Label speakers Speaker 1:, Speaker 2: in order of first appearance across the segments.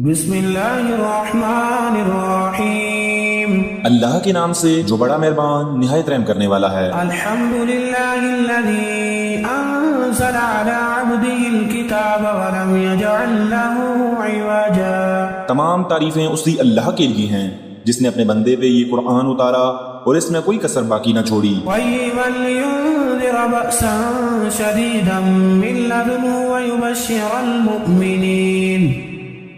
Speaker 1: بسم اللہ الرحمن الرحیم۔
Speaker 2: اللہ کے نام سے جو بڑا مہربان نہایت رحم کرنے والا ہے۔
Speaker 1: الحمد للہ الذی انزل علی عبدہ الکتاب ولم یجعل لہ عوجا۔
Speaker 2: تمام تعریفیں اسی اللہ کے لیے ہیں جس نے اپنے بندے پہ یہ قرآن اتارا اور اس میں کوئی کسر باقی نہ چھوڑی۔
Speaker 1: قیما لینذر بأسا شدیدا من لدنہ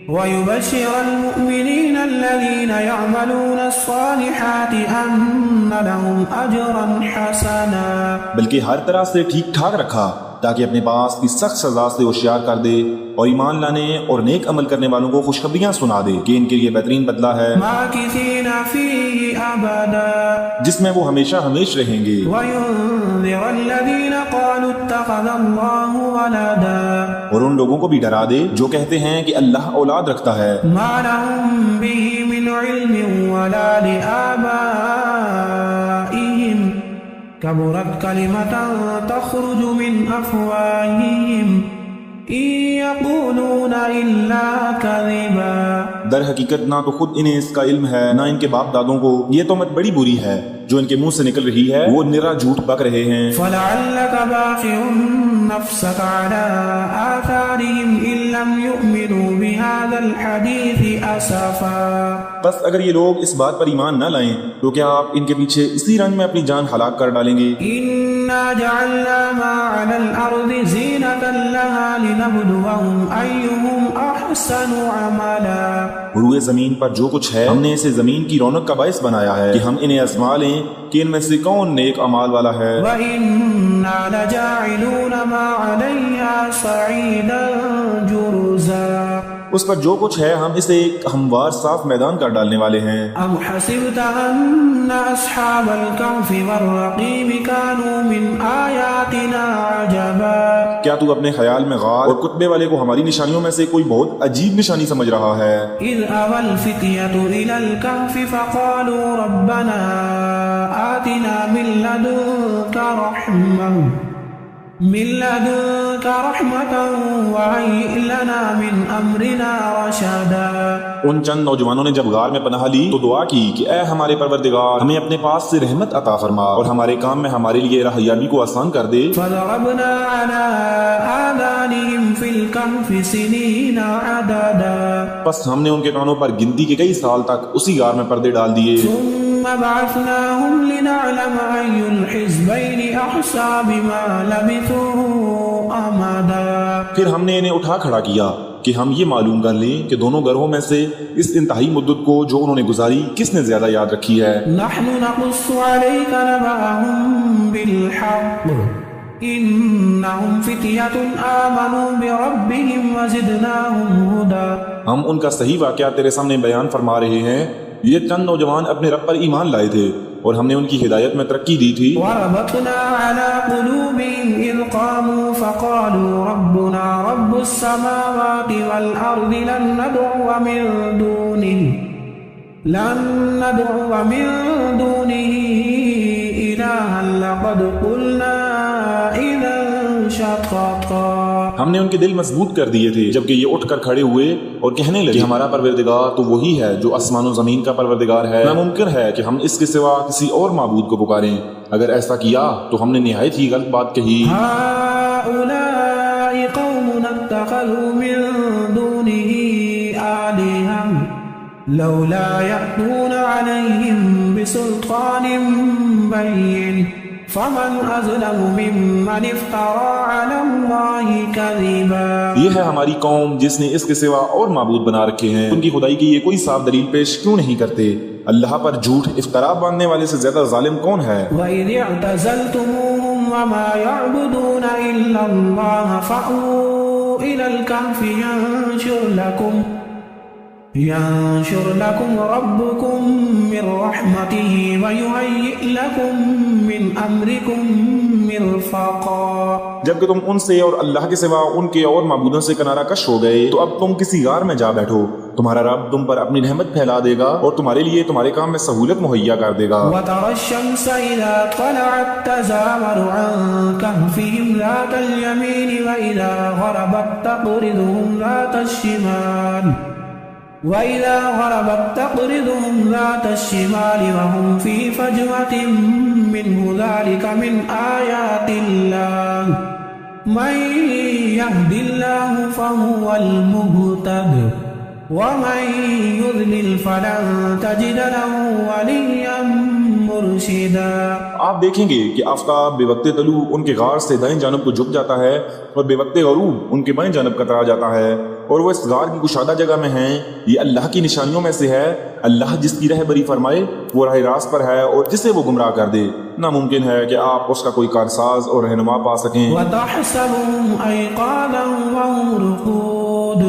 Speaker 1: ويبشر المؤمنين الذين يعملون الصالحات أن لهم أجرا حسنا۔
Speaker 2: بلکہ ہر طرح سے ٹھیک ٹھاک رکھا تاکہ اپنے پاس کی سخت سزا سے ہوشیار کر دے اور ایمان لانے اور نیک عمل کرنے والوں کو خوشخبریاں سنا دے کہ ان کے لیے بہترین بدلہ ہے
Speaker 1: ماکثین فیہ ابدا،
Speaker 2: جس میں وہ ہمیشہ ہمیش رہیں گے۔
Speaker 1: وینذر الذین قالوا اتخذ اللہ ولدا،
Speaker 2: اور ان لوگوں کو بھی ڈرا دے جو کہتے ہیں کہ اللہ اولاد رکھتا ہے۔
Speaker 1: ما لهم به من علم ولا لآبائهم كبرت كلمة تخرج من أفواههم إن يقولون إلا كذبا۔
Speaker 2: در حقیقت نہ تو خود انہیں اس کا علم ہے نہ ان کے باپ دادوں کو، یہ تہمت بڑی بری ہے جو ان کے منہ سے نکل رہی ہے، وہ نرا جھوٹ بک رہے ہیں۔
Speaker 1: فلعلك باخع نفسك على آثارهم إن لم يؤمنوا بهذا الحديث أسفا۔
Speaker 2: بس اگر یہ لوگ اس بات پر ایمان نہ لائیں تو کیا آپ ان کے پیچھے اسی رنج میں اپنی جان ہلاک کر ڈالیں گے؟
Speaker 1: إنا جعلنا ما على الأرض زينة لها لنبلوهم أيهم أحسن عملا۔
Speaker 2: روئے زمین پر جو کچھ ہے ہم نے اسے زمین کی رونق کا باعث بنایا ہے کہ ہم انہیں آزما لیں کہ ان میں سے کون نیک اعمال والا ہے۔
Speaker 1: وَإِنَّا لَجَاعِلُونَ مَا عَلَيْهَا صَعِيدًا جُرُزًا۔
Speaker 2: اس پر جو کچھ ہے ہم اسے ایک ہموار صاف میدان کر ڈالنے والے ہیں۔
Speaker 1: أَمْ حَسِبْتَ أَنَّ أَصْحَابَ الْكَهْفِ وَالرَّقِيمِ كَانُوا مِنْ آيَاتِنَا عَجَبًا۔
Speaker 2: کیا تو اپنے خیال میں غار اور کتبے والے کو ہماری نشانیوں میں سے کوئی بہت عجیب نشانی سمجھ رہا ہے؟
Speaker 1: إِذْ أَوَى الْفِتْيَةُ إِلَى الْكَهْفِ فَقَالُوا رَبَّنَا آتِنَا من لدنك رحمة وهيئ لنا من أمرنا رشدا۔
Speaker 2: ان چند نوجوانوں نے جب غار میں پناہ لی تو دعا کی کہ اے ہمارے پروردگار ہمیں اپنے پاس سے رحمت عطا فرما اور ہمارے کام میں ہمارے لیے راہیابی کو آسان کر دے۔
Speaker 1: فضربنا على آذانهم في الكهف سنين عددا۔
Speaker 2: پس ہم نے ان کے کانوں پر گنتی کے کئی سال تک اسی غار میں پردے ڈال دیے۔
Speaker 1: ثم بعثناهم لنعلم أي الحزبين أحصى بما لبثوا أمدا۔
Speaker 2: پھر ہم نے انہیں اٹھا کھڑا کیا کہ ہم یہ معلوم کر لیں کہ دونوں گروہوں میں سے اس انتہائی مدت کو جو انہوں نے گزاری کس نے زیادہ یاد رکھی ہے۔
Speaker 1: نحن نقص عليك نبأهم بالحق إنهم فتية آمنوا بربهم وزدناهم هدى۔
Speaker 2: ہم ان کا صحیح واقعہ تیرے سامنے بیان فرما رہے ہیں، یہ چند نوجوان اپنے رب پر ایمان لائے تھے اور ہم نے ان کی ہدایت میں ترقی دی تھی۔
Speaker 1: وربطنا على قلوبهم إذ قاموا فقالوا ربنا رب السماوات والأرض لن ندعو من دونه إلها لقد قلنا إذا شططا۔
Speaker 2: ہم نے ان کے دل مضبوط کر دیے تھے جبکہ یہ اٹھ کر کھڑے ہوئے اور کہنے لگے ہمارا پروردگار تو وہی ہے جو آسمان و زمین کا پروردگار ہے، ناممکن ہے کہ ہم اس کے سوا کسی اور معبود کو پکاریں، اگر ایسا کیا تو ہم نے نہایت ہی غلط بات کہی۔
Speaker 1: هؤلاء قوم اتخذوا من دونه آلهة لولا يأتون عليهم بسلطان بين فمن أظلم ممن افترى على الله كذبا۔
Speaker 2: یہ ہے ہماری قوم جس نے اس کے سوا اور معبود بنا رکھے ہیں، ان کی خدائی کی یہ کوئی صاف دلیل پیش کیوں نہیں کرتے؟ اللہ پر جھوٹ افترا باندھنے والے سے زیادہ ظالم کون ہے؟
Speaker 1: وَإِذِ اعْتَزَلْتُمُوهُمْ وَمَا يَعْبُدُونَ إِلَّا اللَّهَ فَأْوُوا إِلَى الْكَهْفِ ينشر لكم ربكم من رحمته ويهيئ لكم من أمركم مرفقا۔
Speaker 2: جبکہ تم ان سے اور اللہ کے سوا ان کے اور معبودوں سے کنارہ کش ہو گئے تو اب تم کسی غار میں جا بیٹھو، تمہارا رب تم پر اپنی رحمت پھیلا دے گا اور تمہارے لیے تمہارے کام میں سہولت مہیا کر دے گا۔
Speaker 1: وَتَرَى الشَّمْسَ إِذَا طَلَعَتْ تَزَاوَرُ عَنْ كَهْفِهِمْ ذَاتَ الْيَمِينِ وَإِذَا غَرَبَتْ تَقْرِضُهُمْ ذَاتَ الشِّمَالِ وإذا غربت تقرضهم ذات الشمال وهم في فجوة منه ذلك من آيات الله من يهد الله فهو المهتد ومن يضلل فلن تجد له وليا مرشدا۔
Speaker 2: آپ دیکھیں گے کہ آفتاب بے وقت طلوع ان کے غار سے دائیں جانب کو جھک جاتا ہے اور بے وقت غروب ان کے بائیں جانب کترا جاتا ہے، اور وہ اس غار کی کشادہ جگہ میں ہیں۔ یہ اللہ کی نشانیوں میں سے ہے۔ اللہ جس کی رہبری فرمائے وہ راہ راست پر ہے، اور جسے وہ گمراہ کر دے ناممکن ہے کہ آپ اس کا کوئی کارساز اور رہنما پا سکیں۔
Speaker 1: وَتَحْسَبُهُمْ أَيْقَاظًا وَهُمْ رُقُودٌ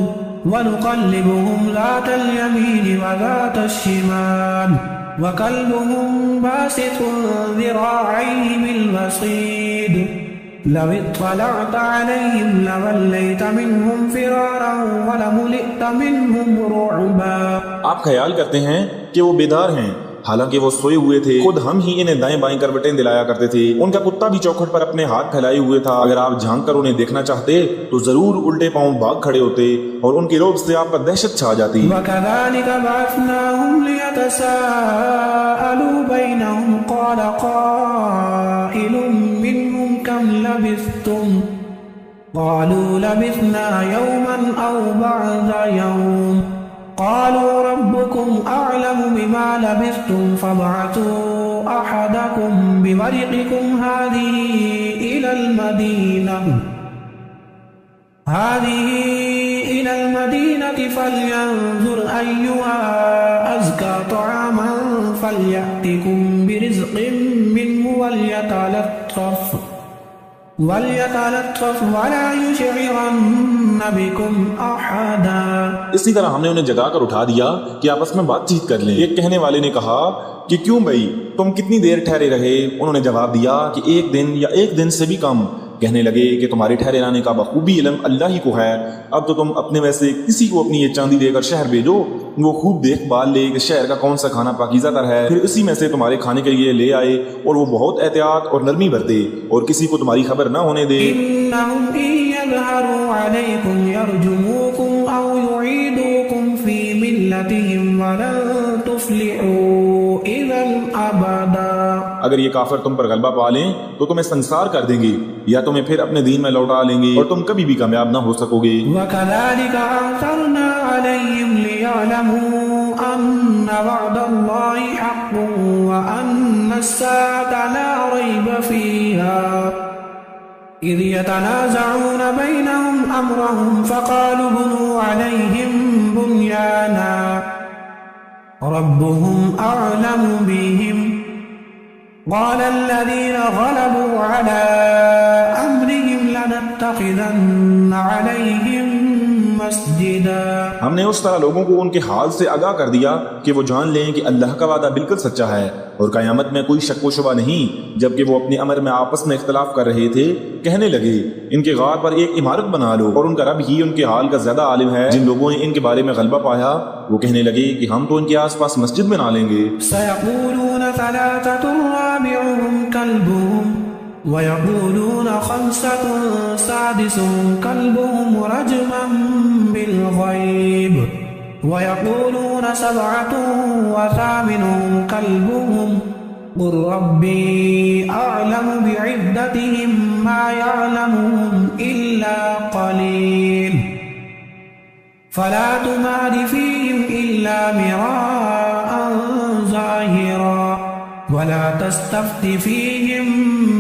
Speaker 1: وَنُقَلِّبُهُمْ ذَاتَ الْيَمِينِ وَذَاتَ الشِّمَالِ وَكَلْبُهُمْ بَاسِطٌ ذِرَاعَيْهِ بِالْوَصِيدِ لَوِ اطَّلَعْتَ عَلَيْهِمْ لَوَلَّيْتَ مِنْهُمْ فِرَارًا وَلَمُلِئْتَ مِنْهُمْ رُعْبًا۔
Speaker 2: آپ خیال کرتے ہیں کہ وہ بیدار ہیں، حالانکہ وہ سوئے ہوئے تھے۔ خود ہم ہی انہیں دائیں بائیں کروٹیں دلایا کرتے تھے۔ ان کا کتا بھی چوکھٹ پر اپنے ہاتھ پھیلائے ہوئے تھا۔ اگر آپ جھانک کر انہیں دیکھنا چاہتے تو ضرور الٹے پاؤں بھاگ کھڑے ہوتے، اور ان کے رعب سے آپ پر دہشت چھا جاتی۔
Speaker 1: وَكَذَلِكَ بَعَثْنَاهُمْ لِيَتَسَاءَلُوا بَيْنَهُمْ قَالَ قَائِلٌ مِّنْهُمْ كَمْ لَبِثْتُمْ قَالُوا لَبِثْنَا يَوْمًا أَوْ بَعْضَ يَوْمٍ قالوا ربكم أعلم بما لبثتم فابعثوا أحدكم بورقكم هذه إلى المدينة فلينظر أيها أزكى طعاما فليأتكم برزق منه وليتلطف ولا يشعرن بكم أحدا۔
Speaker 2: اسی طرح ہم نے انہیں جگا کر اٹھا دیا کہ آپس میں بات چیت کر لیں۔ ایک کہنے والے نے کہا کہ کیوں بھائی تم کتنی دیر ٹھہرے رہے؟ انہوں نے جواب دیا کہ 1 دن یا 1 دن سے بھی کم۔ کہنے لگے کہ تمہارے ٹھہرے رہنے کا بخوبی علم اللہ ہی کو ہے۔ اب تو تم اپنے میں سے کسی کو اپنی یہ چاندی دے کر شہر بھیجو، وہ خوب دیکھ بھال لے کہ شہر کا کون سا کھانا پاکیزہ تر ہے، پھر اسی میں سے تمہارے کھانے کے لیے لے آئے، اور وہ بہت احتیاط اور نرمی برتے اور کسی کو تمہاری خبر نہ ہونے دے۔
Speaker 1: إنهم إن يظهروا عليكم يرجموكم أو يعيدوكم في ملتهم ولن تفلحوا إذا أبدا۔
Speaker 2: اگر یہ کافر تم پر غلبہ پا لیں تو تمہیں سنسار کر دیں گے یا تمہیں پھر اپنے دین میں لوٹا لیں گے، اور تم کبھی بھی کامیاب نہ ہو سکو گے۔
Speaker 1: وَكَذَلِكَ أَعْثَرْنَا عَلَيْهِمْ لِيَعْلَمُوا أَنَّ وَعْدَ اللَّهِ حَقٌّ وَأَنَّ السَّاعَةَ لَا رَيْبَ فِيهَا إِذْ يَتَنَازَعُونَ بَيْنَهُمْ أَمْرَهُمْ فَقَالُوا ابْنُوا عَلَيْهِمْ بُنْيَانًا رَبُّهُمْ أَعْلَمُ بِهِمْ قال الذين غلبوا على أمرهم لنتخذن عليهم مسجدا۔
Speaker 2: ہم نے اس طرح لوگوں کو ان کے حال سے آگاہ کر دیا کہ وہ جان لیں کہ اللہ کا وعدہ بالکل سچا ہے اور قیامت میں کوئی شک و شبہ نہیں۔ جبکہ وہ اپنے امر میں آپس میں اختلاف کر رہے تھے، کہنے لگے ان کے غار پر ایک عمارت بنا لو، اور ان کا رب ہی ان کے حال کا زیادہ عالم ہے۔ جن لوگوں نے ان کے بارے میں غلبہ پایا وہ کہنے لگے کہ ہم تو ان کے آس پاس مسجد بنا لیں گے۔
Speaker 1: سيقولون 3 رابعهم كلبهم ويقولون 5 سادسهم كلبهم رجما بالغيب ويقولون 7 وثامنهم كلبهم قل ربي أعلم بعدتهم ما يعلمهم إلا قليل فلا تمار فيهم إلا مراء ظاهرا ولا تستفت فيهم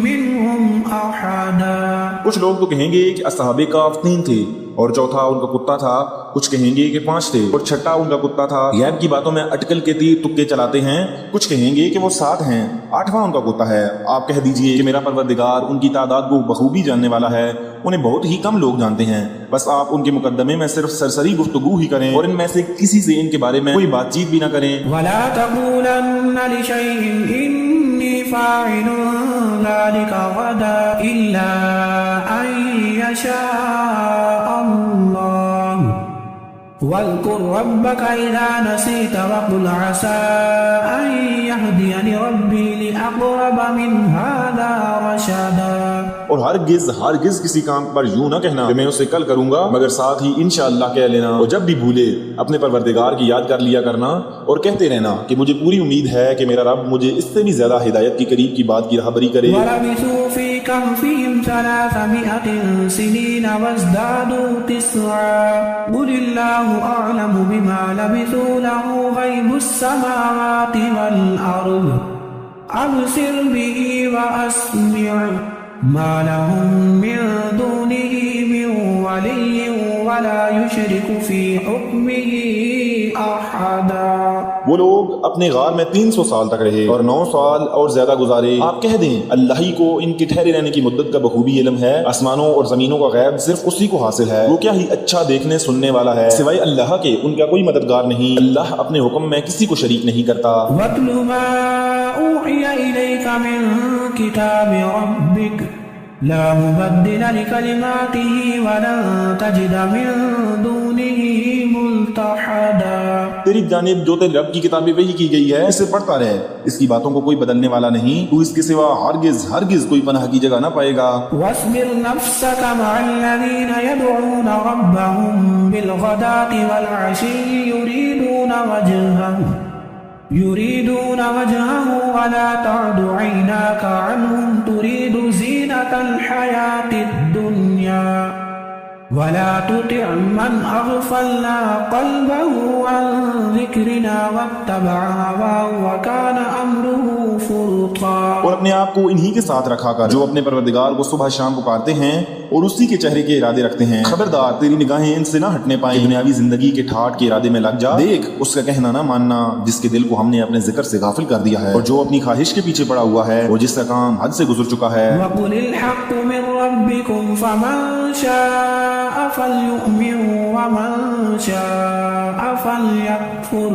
Speaker 1: منهم أحدا۔
Speaker 2: کچھ لوگ تو کہیں گے کہ اصحاب کہف 3 تھے، اور چوتھا ان کا کتا تھا، کچھ کہیں گے کہ 5 تھے، اور چھٹا ان کا کتا تھا۔ غیب کی باتوں میں اٹکل کے تیر تکے چلاتے ہیں، کچھ کہیں گے کہ وہ 7 ہیں، 8واں ان کا کتا ہے۔ آپ کہہ دیجئے کہ میرا پروردگار ان کی تعداد کو بخوبی جاننے والا ہے، انہیں بہت ہی کم لوگ جانتے ہیں، بس آپ ان کے مقدمے میں صرف سرسری گفتگو ہی کریں اور ان میں سے کسی سے ان کے بارے میں کوئی بات چیت بھی نہ کریں۔
Speaker 1: وَلَا تَقُولَنَّ لِشَيْءٍ إِنِّي فَاعِلٌ ذَلِكَ غَدًا إِلَّا أَن يَشَاءَ اللَّهُ وَاذْكُرْ رَبَّكَ إِذَا نَسِيتَ وَقُلْ عَسَىٰ أَن يَهْدِيَنِ رَبِّي لِأَقْرَبَ مِنْ هَٰذَا رَشَدًا۔
Speaker 2: اور ہرگز کسی کام پر یوں نہ کہنا کہ میں اسے کل کروں گا، مگر ساتھ ہی انشاءاللہ کہہ لینا، اور جب بھی بھولے اپنے پروردگار کی یاد کر لیا کرنا اور کہتے رہنا کہ مجھے پوری امید ہے کہ میرا رب مجھے اس سے بھی زیادہ ہدایت کی قریب کی بات کی راہبری کرے۔
Speaker 1: وَلَبِثُوا فِي كَهْفِهِمْ 300 سِنِينَ وَازْدَادُوا تِسْعًا قُلِ اللَّهُ أَعْلَمُ بِمَا لَبِثُوا لَهُ غَيْبُ السَّمَاوَاتِ وَالْأَرْضِ أَبْصِرْ بِهِ وَأَسْمِعْ مَا لَهُم مِّن دُونِهِ مِن وَلِيٍّ وَلَا يُشْرِكُ فِي حُكْمِهِ أَحَدًا۔
Speaker 2: وہ لوگ اپنے غار میں 300 سال تک رہے اور 9 سال اور زیادہ گزارے۔ آپ کہہ دیں اللہ ہی کو ان کے ٹھہرے رہنے کی مدت کا بخوبی علم ہے، آسمانوں اور زمینوں کا غیب صرف اسی کو حاصل ہے، وہ کیا ہی اچھا دیکھنے سننے والا ہے، سوائے اللہ کے ان کا کوئی مددگار نہیں، اللہ اپنے حکم میں کسی کو شریک نہیں کرتا۔
Speaker 1: وَاتْلُ مَا أُوحِيَ إِلَيْكَ مِن كِتَابِ رَبِّكَ لَا مُبَدِّلَ لِكَلِمَاتِهِ وَلَن تَجِدَ مِن دُونِهِ مُلْتَحَدًا۔
Speaker 2: تیری جانب جو تیرے رب کی کتابیں وحی کی گئی ہے اسے پڑھتا رہ، اس کی باتوں کو کوئی بدلنے والا نہیں، تو اس کے سوا ہرگز کوئی پناہ کی جگہ نہ پائے گا۔
Speaker 1: وَاصْبِرْ نَفْسَكَ مَعَ الَّذِينَ يَدْعُونَ رَبَّهُم بِالْغَدَاةِ وَالْعَشِيِّ يُرِيدُونَ وَجْهَهُ وَلَا تَعْدُ عَيْنَاكَ عَنْهُمْ تُرِيدُ زِينَةَ الْحَيَاةِ الدُّنْيَا وَلَا تُطِعْ مَنْ أَغْفَلْنَا قَلْبَهُ عَنْ ذِكْرِنَا وَاتَّبَعَ هَوَاهُ وَكَانَ أَمْرُهُ فُرُطًا۔
Speaker 2: اور اپنے آپ کو انہی کے ساتھ رکھا کر جو اپنے پروردگار کو صبح شام پکارتے ہیں اور اسی کے چہرے کے ارادے رکھتے ہیں، خبردار تیری نگاہیں ان سے نہ ہٹنے پائیں، دنیاوی زندگی کے ٹھاٹ کے ارادے میں لگ جا۔ دیکھ اس کا کہنا نہ ماننا جس کے دل کو ہم نے اپنے ذکر سے غافل کر دیا ہے، اور جو اپنی خواہش کے پیچھے پڑا ہوا ہے اور جس کا کام حد سے گزر چکا ہے۔
Speaker 1: وَقُلِ الْحَقُّ مِن رَّبِّكُمْ فَمَن شَاءَ فَلْيُؤْمِن وَمَن شَاءَ فَلْيَكْفُرْ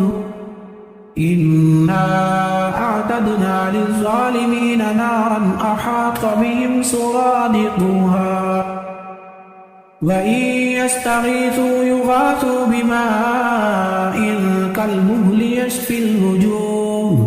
Speaker 1: إِنَّا أَعْتَدْنَا لِلظَّالِمِينَ نَارًا أَحَاطَ بِهِمْ سُرَادِقُهَا وَإِن يَسْتَغِيثُوا يُغَاثُوا بِمَاءٍ كَالْمُهْلِ يَشْفِي الْوُجُوهَ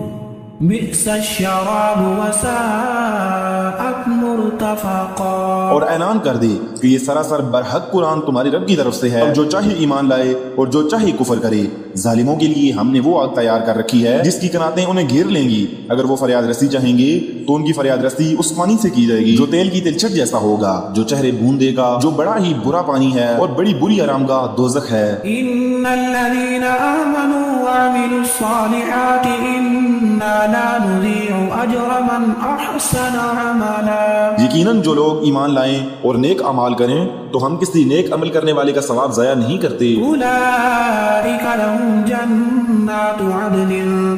Speaker 1: بِئْسَ الشَّرَابُ وَسَاءَتْ مُرْتَفَقًا۔
Speaker 2: اور اعلان کر دے کہ یہ سراسر برحق قرآن تمہاری رب کی طرف سے ہے، اب جو چاہے ایمان لائے اور جو چاہے کفر کرے، ظالموں کے لیے ہم نے وہ آگ تیار کر رکھی ہے جس کی کناتیں انہیں گھیر لیں گی، اگر وہ فریاد رسی چاہیں گے تو ان کی فریاد رسی اس پانی سے کی جائے گی جو تیل کی تلچھٹ جیسا ہوگا، جو چہرے بھون دے گا، جو بڑا ہی برا پانی ہے اور بڑی بری آرامگاہ دوزخ ہے۔
Speaker 1: إِنَّ الَّذِينَ آمَنُوا وَعَمِلُوا الصَّالِحَاتِ إِنَّا لَا نُضِيعُ أَجْرَ مَنْ أَحْسَنَ عَمَلًا۔
Speaker 2: یقیناً جو لوگ ایمان لائیں اور نیک اعمال کریں تو ہم کسی نیک عمل کرنے والے کا ثواب ضائع نہیں کرتے۔
Speaker 1: أُولَئِكَ لَهُمْ جَنَّاتُ عَدْنٍ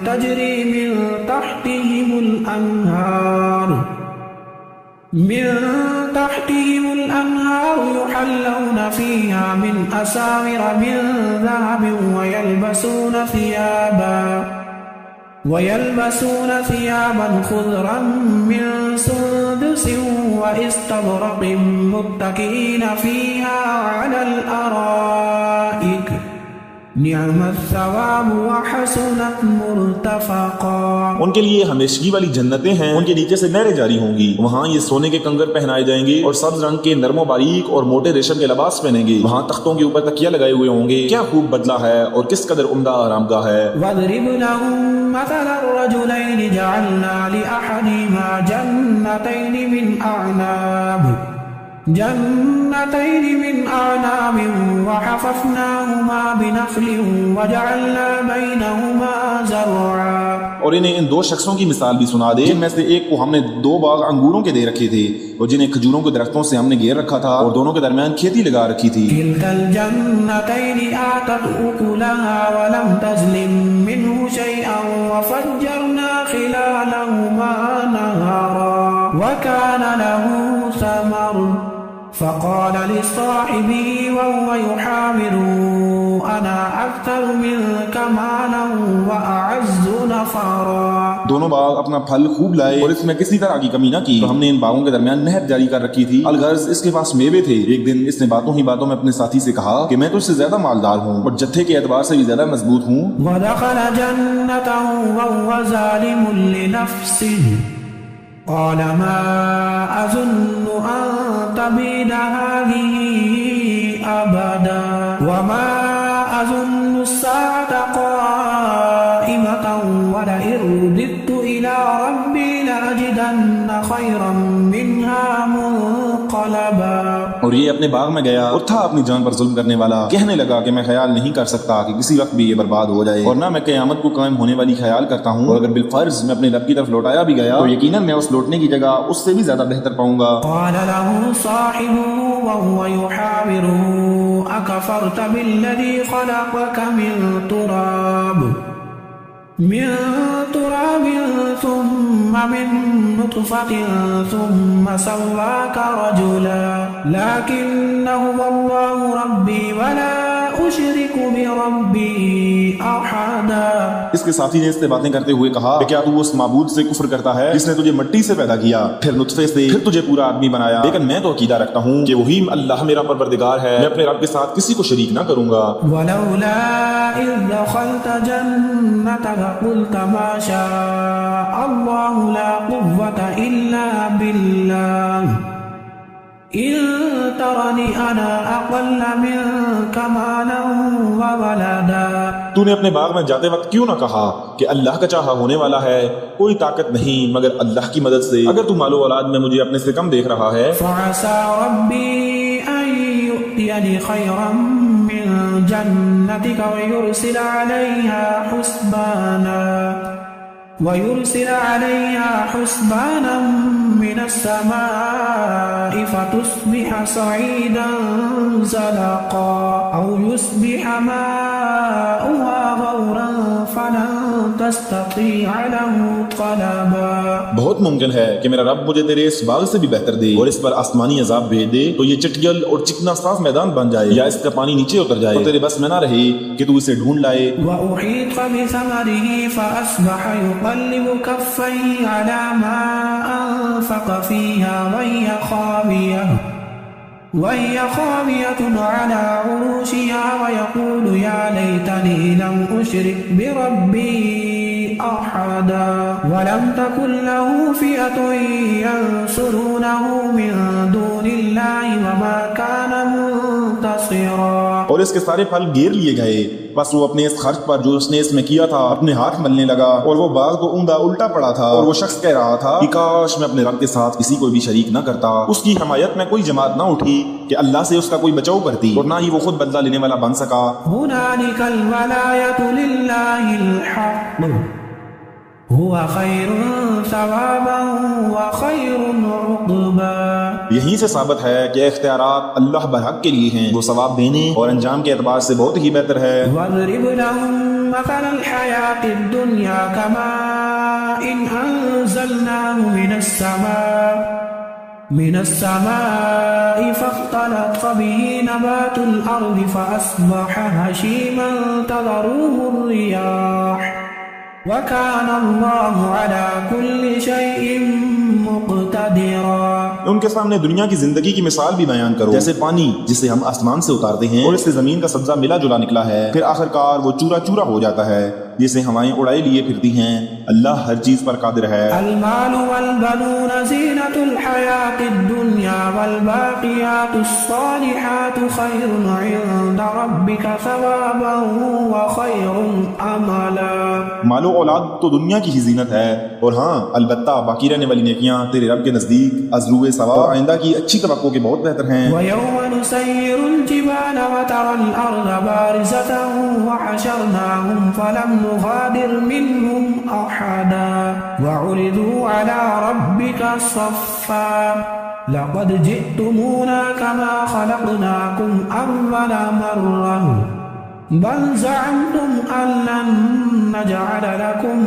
Speaker 1: تَجْرِي مِن تَحْتِهِمُ الْأَنْهَارُ يُحَلَّوْنَ فِيهَا مِنْ أَسَاوِرَ مِن ذَهَبٍ ويلبسون ثيابا خضرا من سندس واستبرق متكئين فيها على الأرائك نعم الثواب وحسنت مرتفقا۔
Speaker 2: ان کے لیے ہمیشگی والی جنتیں ہیں، ان کے نیچے سے نہریں جاری ہوں گی، وہاں یہ سونے کے کنگر پہنائے جائیں گے اور سبز رنگ کے نرم و باریک اور موٹے ریشم کے لباس پہنیں گے، وہاں تختوں کے اوپر تکیہ لگائے ہوئے ہوں گے، کیا خوب بدلہ ہے اور کس قدر عمدہ آرامگاہ ہے۔
Speaker 1: واضرب لهم مثل الرجلين جعلنا لأحدهما جنتين من أعناب وحففناهما بنخل وجعلنا بينهما زرعا۔
Speaker 2: اور انہیں ان دو شخصوں کی مثال بھی سنا دے جن میں سے ایک کو ہم نے 2 باغ انگوروں کے دے رکھے تھے اور جنہیں کھجوروں کے درختوں سے ہم نے گھیر رکھا تھا اور دونوں کے درمیان کھیتی لگا رکھی تھی۔
Speaker 1: كلتا الجنتين آتت أكلها ولم تظلم منه شيئا وفجرنا خلالهما نهرا وكان له ثمر فقال لصاحبه وهو يحاوره أنا أكثر منك مالا وأعز نفرا۔
Speaker 2: دونوں باغ اپنا پھل خوب لائے اور اس میں کسی طرح کی کمی نہ کی، تو ہم نے ان باغوں کے درمیان نہر جاری کر رکھی تھی، الغرض اس کے پاس میوے تھے۔ ایک دن اس نے باتوں ہی باتوں میں اپنے ساتھی سے کہا کہ میں تو اس سے زیادہ مالدار ہوں اور جتھے کے اعتبار سے بھی زیادہ مضبوط ہوں۔
Speaker 1: ودخل جنته وهو ظالم لنفسه قال ما أظن أن تبيد هذه أبدا وما أظن الساعة قائمة ولئن رددت إلى ربي لأجدن خيرا منها منقلبا.
Speaker 3: اور یہ اپنے باغ میں گیا اور تھا اپنی جان پر ظلم کرنے والا، کہنے لگا کہ میں خیال نہیں کر سکتا کہ کسی وقت بھی یہ برباد ہو جائے، اور نہ میں قیامت کو قائم ہونے والی خیال کرتا ہوں، اور اگر بالفرض میں اپنے رب کی طرف لوٹایا بھی گیا تو یقیناً میں اس لوٹنے کی جگہ اس سے بھی زیادہ بہتر پاؤں گا.
Speaker 1: قال له صاحبه وهو يحاوره أكفرت بالذي خلقك من تراب ثم من نطفة ثم سواك رجلا لكن هو الله ربي ولا أشرك بربي أحدا.
Speaker 2: اس کے ساتھی نے اس سے باتیں کرتے ہوئے کہا کہ کیا تو اس معبود سے کفر کرتا ہے جس نے تجھے مٹی سے پیدا کیا، پھر نطفے سے، پھر تجھے پورا آدمی بنایا؟ لیکن میں تو عقیدہ رکھتا ہوں کہ وہی اللہ میرا پروردگار ہے، میں اپنے رب کے ساتھ کسی کو شریک نہ کروں گا.
Speaker 1: ولولا إذ دخلت جنتك قلت ما شاء الله لا قوة إلا بالله إن ترني أنا أقل منك مالا وولدا.
Speaker 2: تو نے اپنے باغ میں جاتے وقت کیوں نہ کہا کہ اللہ کا چاہا ہونے والا ہے، کوئی طاقت نہیں مگر اللہ کی مدد سے، اگر تو مال و اولاد میں مجھے اپنے سے کم دیکھ رہا ہے.
Speaker 1: فعسى ربي أن يؤتيني خيرا من جنتك ويرسل عليها حسبانا من السماء فتصبح صعيدا زلقا أو يصبح ماؤها غورا فلن تستطيع له طلبا.
Speaker 2: بہت ممکن ہے کہ میرا رب مجھے تیرے اس باغ سے بھی بہتر دے اور اس پر آسمانی عذاب بھیج دے تو یہ چٹگل اور چکنا صاف میدان بن جائے، یا اس کا پانی نیچے اتر جائے، تو تیرے بس میں نہ رہے کہ تو اسے ڈھونڈ لائے.
Speaker 1: وأحيط بثمره فأصبح يقلب كفيه على ما أنفق فيها وهي خاوية على عروشها ويقول يا ليتني لم أشرك بربي أحدا ولم تكن له فئة ينصرونه من دون الله وما كان منتصرا.
Speaker 2: اور اس کے سارے پھل گیر لیے گئے، بس وہ اپنے اس خرچ پر جو اس نے اس میں کیا تھا اپنے ہاتھ ملنے لگا، اور وہ باغ تو اوندا الٹا پڑا تھا، اور وہ شخص کہہ رہا تھا کہ کاش میں اپنے رب کے ساتھ کسی کو بھی شریک نہ کرتا. اس کی حمایت میں کوئی جماعت نہ اٹھی کہ اللہ سے اس کا کوئی بچاؤ کرتی، اور نہ ہی وہ خود بدلہ لینے والا بن سکا.
Speaker 1: هنالك الولاية لله الحق هو خير ثوابا وخير عقبا.
Speaker 2: یہیں سے ثابت ہے کہ اختیارات اللہ برحق کے لیے ہیں، وہ ثواب دینے اور انجام کے اعتبار سے بہت ہی بہتر ہے.
Speaker 1: واضرب لهم مثل الحياة الدنيا كماء أنزلناه من السماء فاختلط به نبات الأرض فأصبح هشيما تذروه الرياح وَكَانَ اللَّهُ عَلَى كُلِّ شَيْءٍ مُقْتَدِرًا.
Speaker 2: ان کے سامنے دنیا کی زندگی کی مثال بھی بیان کرو، جیسے پانی جسے ہم آسمان سے اتارتے ہیں اور اس سے زمین کا سبزہ ملا جلا نکلا ہے، پھر آخر کار وہ چورا چورا ہو جاتا ہے، جسے ہوائیں اڑائے لیے پھرتی ہیں. اللہ ہر چیز پر قادر ہے.
Speaker 1: المال والبنون زینة الحیاة الدنیا والباقیات الصالحات خیر عند ربک ثوابا وخیر املا.
Speaker 2: مال و اولاد تو دنیا کی ہی زینت ہے، اور ہاں البتہ باقی رہنے والی نیکیاں تیرے رب کے نزدیک ازرو ثواب اور آئندہ کی اچھی توقع کے بہت بہتر ہیں.
Speaker 1: وَيَوْمَ نُسَيِّرُ الْجِبَالَ وَتَرَى الْأَرْضَ بَارِزَةً وَحَشَرْنَاهُمْ فَلَمْ نُغَادِرْ مِنْهُمْ أَحَدًا وَعُرِضُوا عَلَى رَبِّكَ صَفًّا لَقَدْ جِئْتُمُونَا كَمَا خَلَقْنَاكُمْ أَوَّلَ مَرَّةٍ بل زعمتم أن لن نجعل لكم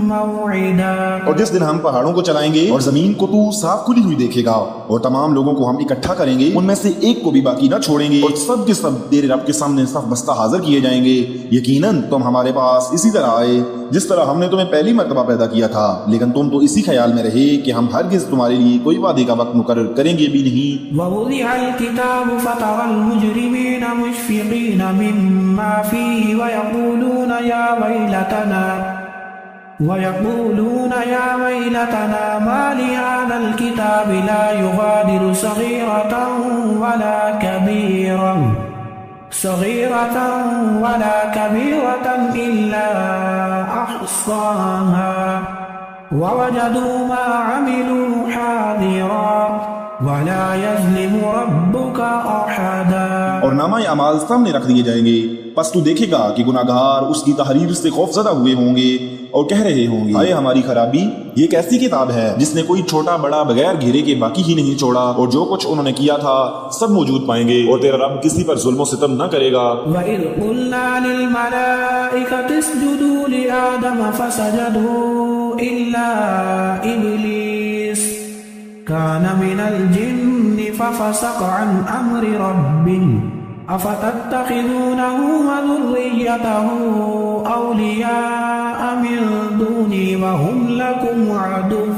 Speaker 1: موعدا.
Speaker 2: اور جس دن ہم پہاڑوں کو چلائیں گے اور زمین کو تو صاف کھلی ہوئی دیکھے گا، اور تمام لوگوں کو ہم اکٹھا کریں گے، ان میں سے ایک کو بھی باقی نہ چھوڑیں گے، اور سب کے سب تیرے رب کے سامنے صف بستہ حاضر کیے جائیں گے. یقیناً تم ہمارے پاس اسی طرح آئے جس طرح ہم نے تمہیں پہلی مرتبہ پیدا کیا تھا، لیکن تم تو اسی خیال میں رہے کہ ہم ہرگز تمہارے لیے کوئی وعدے کا وقت مقرر کریں گے بھی نہیں.
Speaker 1: ووضع الكتاب فترى المجرمين مشفقين مما فيه ويقولون ويقولون يا ويلتنا ما لهذا الكتاب لا يغادر صغيرة ولا كبيرة إلا أحصاها ووجدوا ما عملوا حاضرا ولا يظلم ربك أحدا.
Speaker 3: اور نامہ اعمال سامنے رکھ دیے جائیں گے، پس تو دیکھے گا کہ گناہگار اس کی تحریر سے خوف زدہ ہوئے ہوں گے اور کہہ رہے ہوں گے، ہائے ہماری خرابی، یہ کیسی کتاب ہے جس نے کوئی چھوٹا بڑا بغیر گھیرے کے باقی ہی نہیں چھوڑا، اور جو کچھ انہوں نے کیا تھا سب موجود پائیں گے، اور تیرا رب کسی پر ظلم و ستم نہ کرے گا.
Speaker 1: وَإِذْ قُلْنَا لِلْمَلَائِكَةِ اسْجُدُوا لِآدَمَ فَسَجَدُوا إِلَّا إِبْلِيسَ كَانَ مِنَ الْجِنِّ فَفَسَقَ عَنْ أَمْرِ رَبِّهِ أَفَتَتَّخِذُونَهُ وَذُرِّيَّتَهُ أَوْلِيَاءَ مِن دُونِي وَهُمْ لَكُمْ عَدُوٌّ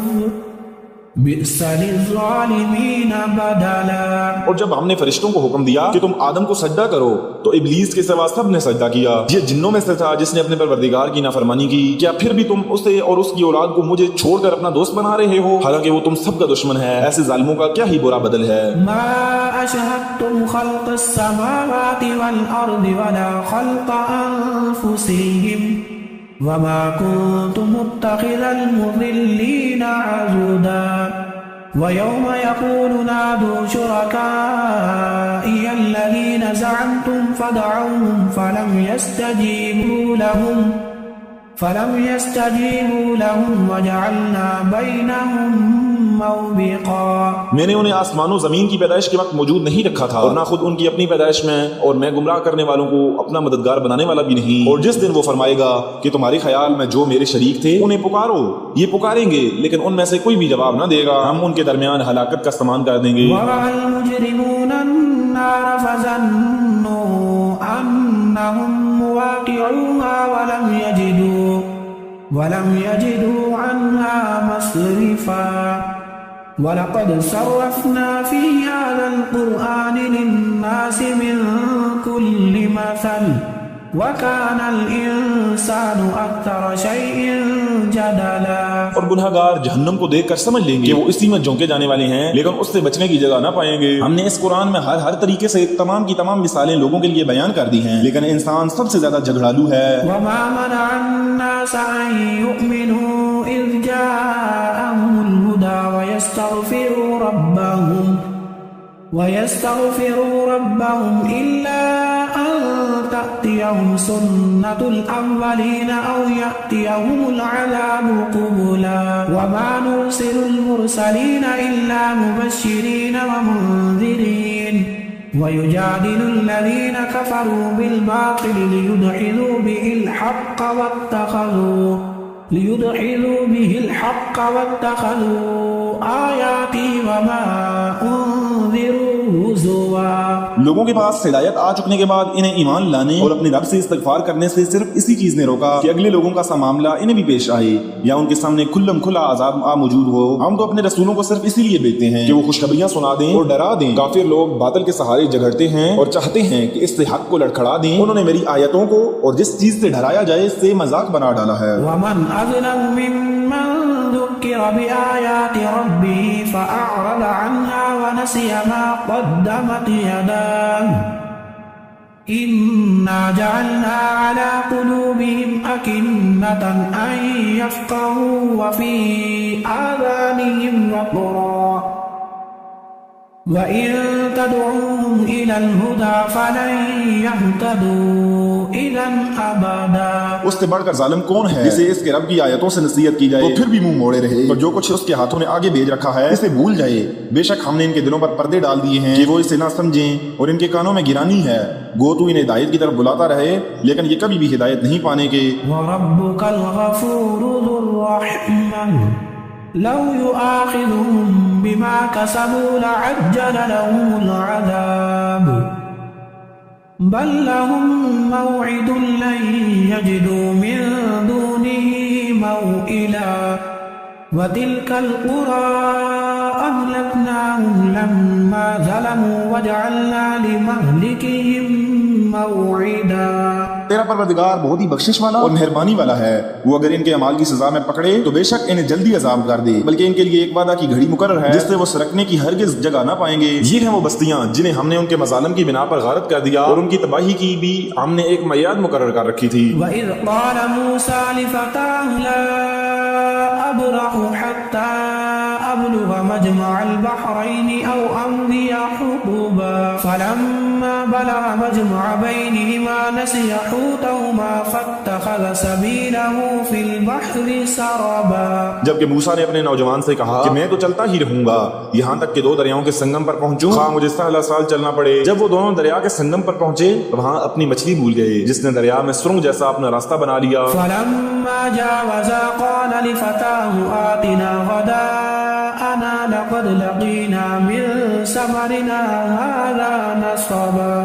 Speaker 1: بِئْسَ لِلظَّالِمِينَ بَدَلًا.
Speaker 2: اور جب ہم نے فرشتوں کو حکم دیا کہ تم آدم کو سجدہ کرو تو ابلیس کے سوا سب نے سجدہ کیا. یہ جنوں میں سے تھا جس نے اپنے پروردگار کی نافرمانی کی. کیا پھر بھی تم اسے اور اس کی اولاد کو مجھے چھوڑ کر اپنا دوست بنا رہے ہو، حالانکہ وہ تم سب کا دشمن ہے. ایسے ظالموں کا کیا ہی برا بدل ہے.
Speaker 1: ما أشهدتم خلق السماوات والأرض ولا خلق أنفسهم وما كنت متخذ المضلين عضدا ويوم يقول نادوا شركائي الذين زعمتم فدعوهم فلم يستجيبوا لهم وجعلنا بينهم موبقا.
Speaker 2: میں نے انہیں آسمان و زمین کی پیدائش کے وقت موجود نہیں رکھا تھا، اور نہ خود ان کی اپنی پیدائش میں، اور میں گمراہ کرنے والوں کو اپنا مددگار بنانے والا بھی نہیں. اور جس دن وہ فرمائے گا کہ تمہارے خیال میں جو میرے شریک تھے انہیں پکارو، یہ پکاریں گے لیکن ان میں سے کوئی بھی جواب نہ دے گا. ہم ان کے درمیان ہلاکت کا سامان کر دیں گے.
Speaker 1: ورأى المجرمون النار فظنوا أنهم مواقعوها ولم يجدوا عنها مصرفا وَلَقَدْ صَرَّفْنَا فِي هَذَا الْقُرْآنِ لِلنَّاسِ مِنْ كُلِّ مَثَلٍ وَكَانَ الْإِنسَانُ أَكْثَرَ شَيْءٍ جَدَلًا.
Speaker 2: اور گناہگار جہنم کو دیکھ کر سمجھ لیں گے کہ وہ اسی میں جھونکے جانے والے ہیں، لیکن اس سے بچنے کی جگہ نہ پائیں گے.
Speaker 3: ہم نے اس قرآن میں ہر طریقے سے تمام کی تمام مثالیں لوگوں کے لیے بیان کر دی ہیں، لیکن انسان سب سے زیادہ جھگڑالو ہے.
Speaker 1: وَمَا مَنَعَ النَّاسَ أَن يُؤْمِنُوا إِذْ جَاءَهُمُ الْهُدَى وَيَسْتَغْفِرُوا رَبَّهُمْ إِلَّا أَن تَأْتِيَهُمْ سُنَّةُ الْأَوَّلِينَ أَوْ يَأْتِيَهُمُ الْعَذَابُ قُبُلًا وَمَا نُرْسِلُ الْمُرْسَلِينَ إِلَّا مُبَشِّرِينَ وَمُنذِرِينَ وَيُجَادِلُ الَّذِينَ كَفَرُوا بِالْبَاطِلِ لِيُدْحِضُوا بِهِ الْحَقَّ وَاتَّخَذُوا آیاتی وما انذروا ہزوا.
Speaker 3: لوگوں کے پاس ہدایت آ چکنے کے بعد انہیں ایمان لانے اور اپنے رب سے استغفار کرنے سے صرف اسی چیز نے روکا کہ اگلے لوگوں کا سا معاملہ انہیں بھی پیش آئے یا ان کے سامنے کھلم کھلا عذاب موجود ہو. ہم تو اپنے رسولوں کو صرف اسی لیے بھیجتے ہیں کہ وہ خوشخبریاں سنا دیں اور ڈرا دیں. کافر لوگ باطل کے سہارے جھگڑتے ہیں اور چاہتے ہیں کہ اس سے حق کو لڑکھڑا دیں. انہوں نے میری آیتوں کو اور جس چیز سے ڈرایا جائے اس سے مذاق بنا ڈالا ہے.
Speaker 1: ومن اظلم ممن ذکر بآیات ربه فأعرض عنها ونسي ما قدمت يداه إنا جعلنا على قلوبهم أكنة أن يفقهوا وفي آذانهم وقرا وَإِن تَدْعُوهُمْ إِلَى الْهُدَى فَلَن يَهْتَدُوا إِذًا أَبَدًا.
Speaker 3: اس سے بڑھ کر ظالم کون ہے جسے اس کے رب کی آیتوں سے نصیحت کی جائے تو پھر بھی منہ موڑے رہے اور جو کچھ اس کے ہاتھوں نے آگے بھیج رکھا ہے اسے بھول جائے. بے شک ہم نے ان کے دلوں پر پردے ڈال دیے ہیں کہ وہ اسے نہ سمجھیں اور ان کے کانوں میں گرانی ہے. گو تو انہیں ہدایت کی طرف بلاتا رہے لیکن یہ کبھی بھی ہدایت نہیں پانے کے.
Speaker 1: وَرَبُّكَ الْغَفُورُ ذُو الرَّحْمَةِ لو يؤاخذهم بما كسبوا لعجل لهم العذاب بل لهم موعد لن يجدوا من دونه موئلا وتلك القرى أهلكناهم لما ظلموا وجعلنا لمهلكهم موعدا.
Speaker 3: تیرا پروردگار بہت ہی بخشش والا اور مہربانی والا ہے، وہ اگر ان کے اعمال کی سزا میں پکڑے تو بے شک انہیں جلدی عذاب کر دے، بلکہ ان کے لیے ایک وعدہ کی گھڑی مقرر ہے جس سے وہ سرکنے کی ہرگز جگہ نہ پائیں گے۔ یہ ہیں وہ بستیاں جنہیں ہم نے ان کے مظالم کی بنا پر غارت کر دیا، اور ان کی تباہی کی بھی ہم نے ایک میعاد مقرر کر رکھی تھی۔
Speaker 1: وَإِذْ قَالَ مُوسَى لِفَتَاهُ لَا أَبْرَحُ حَتَّى أَبْلُغَ مَجْمَعَ الْبَحْرَيْنِ أَوْ أَمْضِيَ حُقُبًا فَلَمَّا بَلَغَ مَجْمَعَ بَيْنِهِمَا نَسِيَ حُوتَهُمَا فَاتَّخَذَ سَبِيلَهُ فِي الْبَحْرِ سَرَبًا۔
Speaker 2: جبکہ موسیٰ نے اپنے نوجوان سے کہا کہ میں تو چلتا ہی رہوں گا یہاں تک کہ دو دریاؤں کے سنگم پر پہنچوں، خواہ مجھے سال چلنا پڑے۔ جب وہ دونوں دریا کے سنگم پر پہنچے تو وہاں اپنی مچھلی بھول گئے جس نے دریا میں سرنگ جیسا اپنا راستہ بنا لیا۔
Speaker 1: فَلَمَّا جَاوَزَا قَالَ لِفَتَاهُ آتِنَا غَدَاءَنَا لَقَدْ لَقِينَا مِن سَفَرِنَا هَذَا نَصَبًا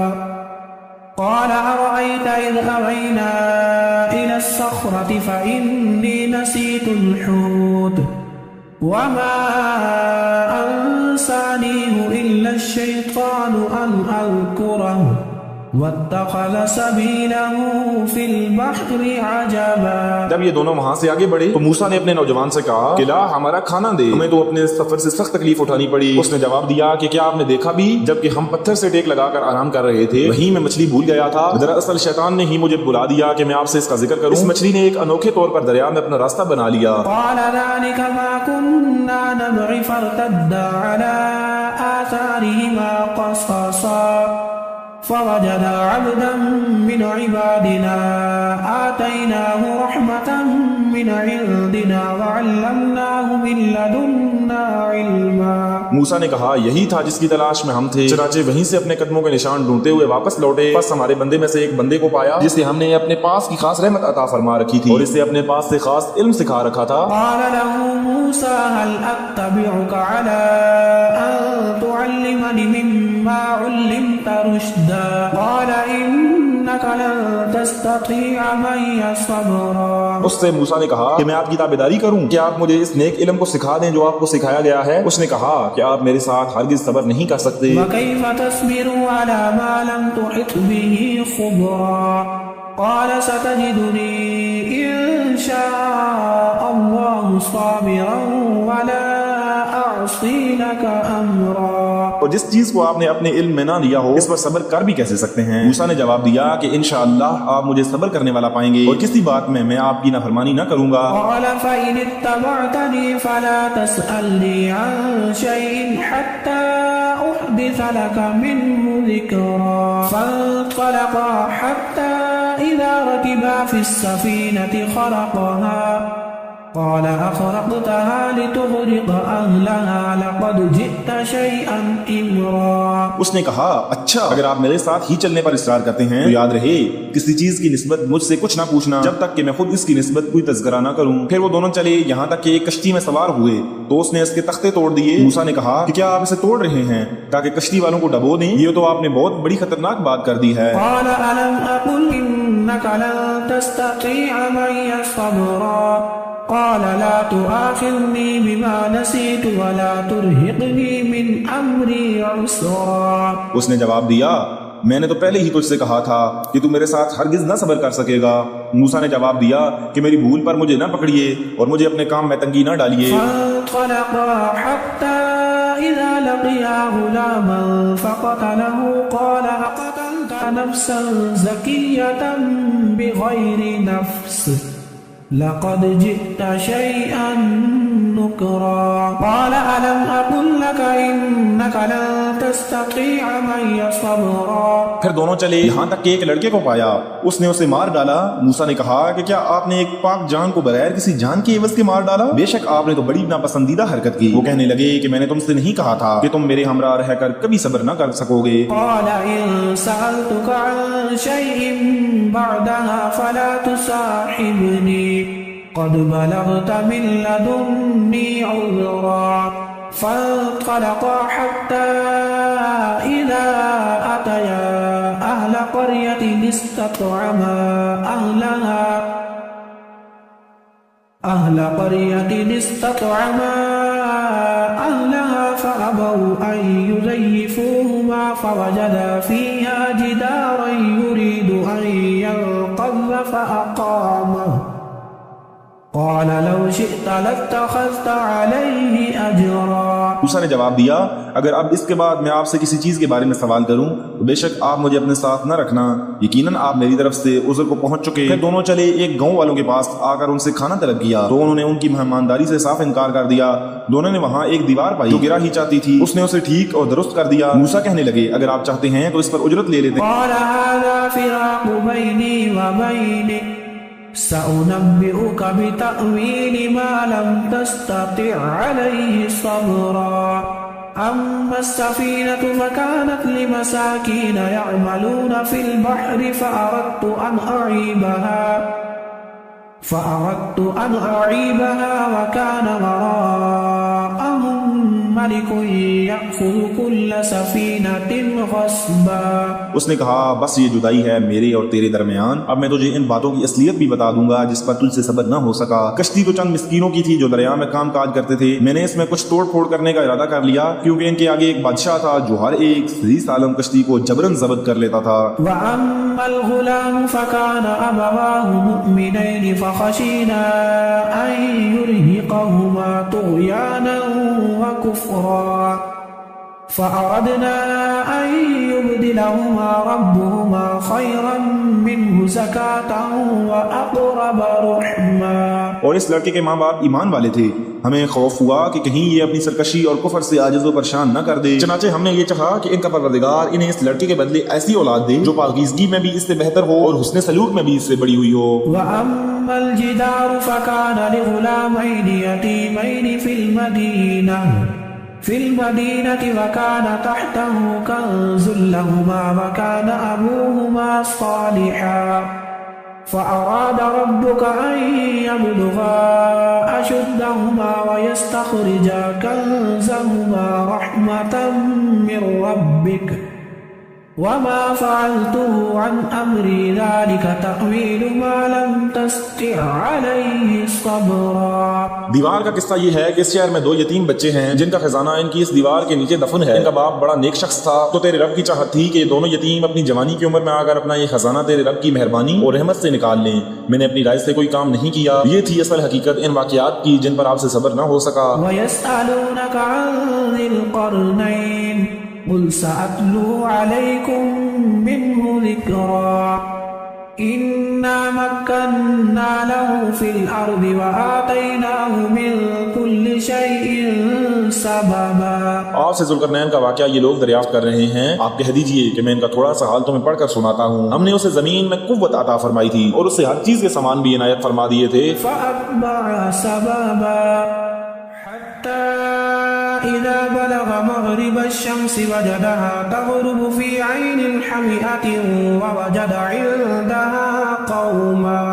Speaker 1: قَالَ أَرَأَيْتَ إِذْ أَوَيْنَا إِلَى الصَّخْرَةِ فَإِنِّي نَسِيتُ الْحُوتَ وَمَا أَنسَانِيهُ إِلَّا الشَّيْطَانُ أَنْ أَذْكُرَهُ وَاتَّخَذَ سَبِيلَهُ فِي الْبَحْرِ عَجَبًا۔
Speaker 2: جب یہ دونوں وہاں سے آگے بڑھے تو موسیٰ نے اپنے نوجوان سے کہا کہ لا ہمارا کھانا دے، ہمیں تو اپنے سفر سے سخت تکلیف اٹھانی پڑی۔ اس نے جواب دیا کہ کیا آپ نے دیکھا بھی جبکہ ہم پتھر سے ٹیک لگا کر آرام کر رہے تھے وہیں میں مچھلی بھول گیا تھا، دراصل شیطان نے ہی مجھے بلا دیا کہ میں آپ سے اس کا ذکر کروں۔ اس مچھلی نے ایک انوکھے طور پر دریا میں اپنا راستہ بنا لیا۔
Speaker 1: قال ذلك ما كنا نبغي فارتدا على آثارهما قصصا فوجدا عبدا من عبادنا آتيناه رحمة من عندنا وعلمناه من لدنا علما۔
Speaker 2: موسیٰ نے کہا یہی تھا جس کی تلاش میں ہم تھے، چنانچہ وہیں سے اپنے قدموں کے نشان ڈھونڈتے ہوئے واپس لوٹے، پس ہمارے بندے میں سے ایک بندے کو پایا جسے ہم نے اپنے پاس کی خاص رحمت عطا فرما رکھی تھی اور اسے اپنے پاس سے خاص علم سکھا رکھا تھا۔
Speaker 1: قال له موسى هل أتبعك على أن تعلمني مما علمت رشدا قال إنك لن تستطيع معي صبرا۔
Speaker 2: اس سے موسیٰ نے کہا کہ میں آپ کی تابعداری کروں، کیا آپ مجھے اس نیک علم کو سکھا دیں جو آپ کو سکھایا گیا ہے؟ اس نے کہا کہ آپ میرے ساتھ ہرگز صبر نہیں کر سکتے۔
Speaker 1: وكيف تصبر على ما لم تحط به خبرا قال ستجدني إن شاء الله صابرا ولا أعصي لك أمرا۔
Speaker 2: اور جس چیز کو آپ نے اپنے علم میں نہ لیا ہو اس پر صبر کر بھی کیسے سکتے ہیں؟ موسیٰ نے جواب دیا کہ انشاءاللہ آپ مجھے صبر کرنے والا پائیں گے اور کسی بات میں میں آپ کی نافرمانی نہ کروں گا۔
Speaker 1: قال فإن اتبعتني فلا تسألني عن شيء حتى أحدث لك منه ذكرا فانطلقا حتى إذا ركبا في السفينة خرقها قال أخرقتها لتغرق أهلها لقد جئت شيئا إمرا۔
Speaker 2: اس نے کہا اچھا اگر آپ میرے ساتھ ہی چلنے پر اصرار کرتے ہیں تو یاد رہے کسی چیز کی نسبت مجھ سے کچھ نہ پوچھنا جب تک کہ میں خود اس کی نسبت کوئی تذکرہ نہ کروں۔ پھر وہ دونوں چلے یہاں تک کہ ایک کشتی میں سوار ہوئے تو اس نے اس کے تختے توڑ دیے۔ موسیٰ نے کہا کہ کیا آپ اسے توڑ رہے ہیں تاکہ کشتی والوں کو ڈبو دیں؟ یہ تو آپ نے بہت بڑی خطرناک بات کر دی ہے۔
Speaker 1: قال ألم أقل إنك لن تستطيع معي صبرا قال لا تؤاخذني بما نسيت ولا ترهقني من أمري عسرا۔
Speaker 2: اس نے جواب دیا میں نے تو پہلے ہی تجھ سے کہا تھا کہ تو میرے ساتھ ہرگز نہ صبر کر سکے گا۔ موسیٰ نے جواب دیا کہ میری بھول پر مجھے نہ پکڑیے اور مجھے اپنے کام میں تنگی نہ ڈالیے۔
Speaker 1: فانطلقا حتى إذا لقيا غلاما فقتله قال أقتلت نفسا زكية بغير نفس لقد جئت شيئا نكرا قال ألم أقل لك إنك لن تستطيع معي صبرا۔
Speaker 2: پھر دونوں چلے یہاں تک کہ ایک لڑکے کو پایا اس نے اسے مار ڈالا۔ موسیٰ نے کہا کہ کیا آپ نے ایک پاک جان کو بغیر کسی جان کے عوض کے مار ڈالا؟ بے شک آپ نے تو بڑی ناپسندیدہ حرکت کی۔ وہ کہنے لگے کہ میں نے تم سے نہیں کہا تھا کہ تم میرے ہمراہ رہ کر کبھی صبر نہ کر سکو گے۔
Speaker 1: قال إن سألتك عن شيء بعدها فلا تصاحبني قد بلغت من لدني عذرا فانطلقا حتى إذا أتيا أهل قرية استطعما أهلها فأبوا أن يضيفوهما فوجدا فيها جدارا يريد أن ينقض فأقامه قال لو شئت لاتخذت عليه أجرا.
Speaker 3: موسیٰ نے جواب دیا اگر اب اس کے بعد میں آپ سے کسی چیز کے بارے میں سوال کروں تو بے شک آپ مجھے اپنے ساتھ نہ رکھنا، یقیناً آپ میری طرف سے عذر کو پہنچ چکے. پھر دونوں چلے ایک گاؤں والوں کے پاس آ کر ان سے کھانا طلب کیا تو انہوں نے ان کی مہمانداری سے صاف انکار کر دیا. دونوں نے وہاں ایک دیوار پائی جو گرا ہی چاہتی تھی، اس نے اسے ٹھیک اور درست کر دیا. موسیٰ کہنے لگے اگر آپ چاہتے ہیں تو اس پر اجرت لے لیتے.
Speaker 1: قال هذا فراق بيني وبينك سأنبئك بتأويل ما لم تستطع عليه صبرا. أما السفينة فكانت لمساكين يعملون في البحر فأردت أن أعيبها وكان وراءهم ملك يأخذ كل سفينة غصبا.
Speaker 3: اس نے کہا بس یہ جدائی ہے میرے اور تیرے درمیان، اب میں تجھے ان باتوں کی اصلیت بھی بتا دوں گا جس پر تجھ سے صبر نہ ہو سکا. کشتی تو چند مسکینوں کی تھی جو دریا میں کام کاج کرتے تھے. میں نے اس میں کچھ توڑ پھوڑ کرنے کا ارادہ کر لیا کیونکہ ان کے آگے ایک بادشاہ تھا جو ہر ایک صحیح سالم کشتی کو جبرن ضبط کر لیتا تھا.
Speaker 1: وأما الغلام فكان أبواه مؤمنين فخشينا أن يرهقهما طغيانا وكفرا فأردنا أن يبدلهما ربهما خيرا منه زكاة وأقرب رحما.
Speaker 3: اور اس لڑکے کے ماں باپ ایمان والے تھے. ہمیں خوف ہوا کہ کہیں یہ اپنی سرکشی اور کفر سے عاجز و پریشان نہ کر دے. چنانچہ ہم نے یہ چاہا کہ ان کا پروردگار انہیں اس لڑکے کے بدلے ایسی اولاد دے جو پاکیزگی میں بھی اس سے بہتر ہو اور حسن سلوک میں بھی اس سے بڑی ہوئی ہو.
Speaker 1: وأما الجدار فكان لغلامين يتيمين في المدينة وكان تحته كنز لهما وكان أبوهما صالحا فأراد ربك أن يبلغا أشدهما ويستخرجا كنزهما رحمة من ربك وما فعلته عن أمري ذلك تأويل ما لم تستطع عليه صبرا.
Speaker 2: دیوار کا قصہ یہ ہے کہ اس شہر میں دو یتیم بچے ہیں جن کا خزانہ ان کی اس دیوار کے نیچے دفن ہے. ان کا باپ بڑا نیک شخص تھا تو تیرے رب کی چاہت تھی کہ یہ دونوں یتیم اپنی جوانی کی عمر میں آ کر اپنا یہ خزانہ تیرے رب کی مہربانی اور رحمت سے نکال لیں. میں نے اپنی رائے سے کوئی کام نہیں کیا. یہ تھی اصل حقیقت ان واقعات کی جن پر آپ سے صبر نہ ہو سکا.
Speaker 1: ويسألونك عن ذي القرنين قل سأتلو عليكم منه ذكرا إنا مكنا له في الأرض وآتيناه من كل شيء سببا.
Speaker 2: آپ سے ذوالقرنین کا واقعہ یہ لوگ دریافت کر رہے ہیں، آپ کہہ دیجئے کہ میں ان کا تھوڑا سا حال تمہیں پڑھ کر سناتا ہوں. ہم نے اسے زمین میں قوت عطا فرمائی تھی اور اسے ہر چیز کے سامان بھی عنایت فرما دیے تھے.
Speaker 1: فأتبع سببا حتى إذا بلغ مغرب الشمس وجدها تغرب في عين حمئة ووجد عندها قوما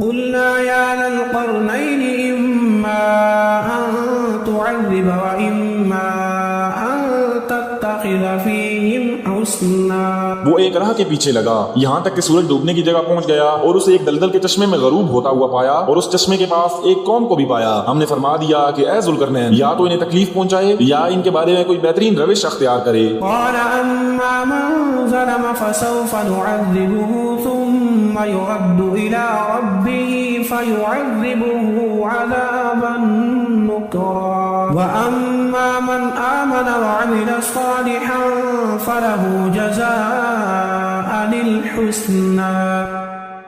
Speaker 1: قلنا يا ذا القرنين إما أن تعذب وإما أن تتخذ فيهم حسنا.
Speaker 2: وہ ایک راہ کے پیچھے لگا یہاں تک کہ سورج ڈوبنے کی جگہ پہنچ گیا اور اسے ایک دلدل کے چشمے میں غروب ہوتا ہوا پایا اور اس چشمے کے پاس ایک قوم کو بھی پایا. ہم نے فرما دیا کہ اے ذوالقرنین یا تو انہیں تکلیف پہنچائے یا ان کے بارے میں کوئی بہترین روش اختیار کرے.
Speaker 1: قال أما من ظلم فسوف نعذبه ثم يرد إلى ربه فيعذبه عذابا نكرا وأما من آمن وعمل صالحا فله جزاء الحسنى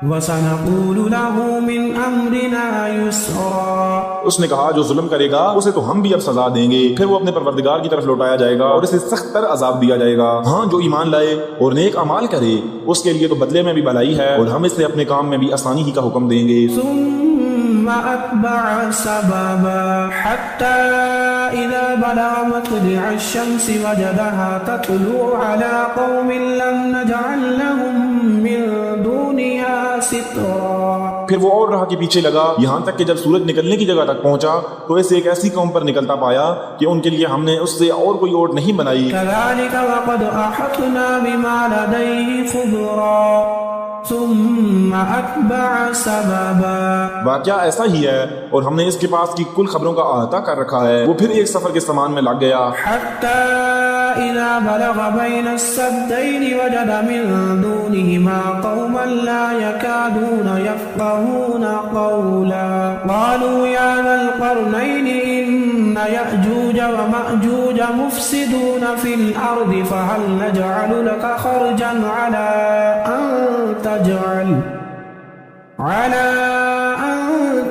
Speaker 1: وَسَنَقُولُ لَهُ مِنْ أَمْرِنَا يُسْرًا.
Speaker 2: اس نے کہا جو ظلم کرے گا اسے تو ہم بھی اب سزا دیں گے، پھر وہ اپنے پروردگار کی طرف لوٹایا جائے گا اور اسے سخت تر عذاب دیا جائے گا. ہاں جو ایمان لائے اور نیک اعمال کرے اس کے لیے تو بدلے میں بھی بھلائی ہے اور ہم اسے اپنے کام میں بھی آسانی ہی کا حکم دیں گے.
Speaker 1: ثم أتبع سببا حتى إذا بلغ مطلع الشمس وجدها تطلع على قوم لم نجعل لهم من دونها سترا.
Speaker 2: پھر وہ اور راہ کے پیچھے لگا یہاں تک کہ جب سورج نکلنے کی جگہ تک پہنچا تو اسے ایک ایسی قوم پر نکلتا پایا کہ ان کے لیے ہم نے اس سے اور کوئی اوٹ نہیں بنائی.
Speaker 1: كذلك وقد أحطنا بما لديه خبرا ثم أتبع سببا.
Speaker 2: واقعہ ایسا ہی ہے اور ہم نے اس کے پاس کی کل خبروں کا احاطہ کر رکھا ہے. وہ پھر ایک سفر کے سامان میں لگ گیا
Speaker 1: حتى إذا بلغ بين السدين وجد من دونهما قوما لا يكادون يفقهون قولا. قالوا يا ذا القرنين إن يأجوج ومأجوج مفسدون في الأرض فهل نجعل لك خرجا على أن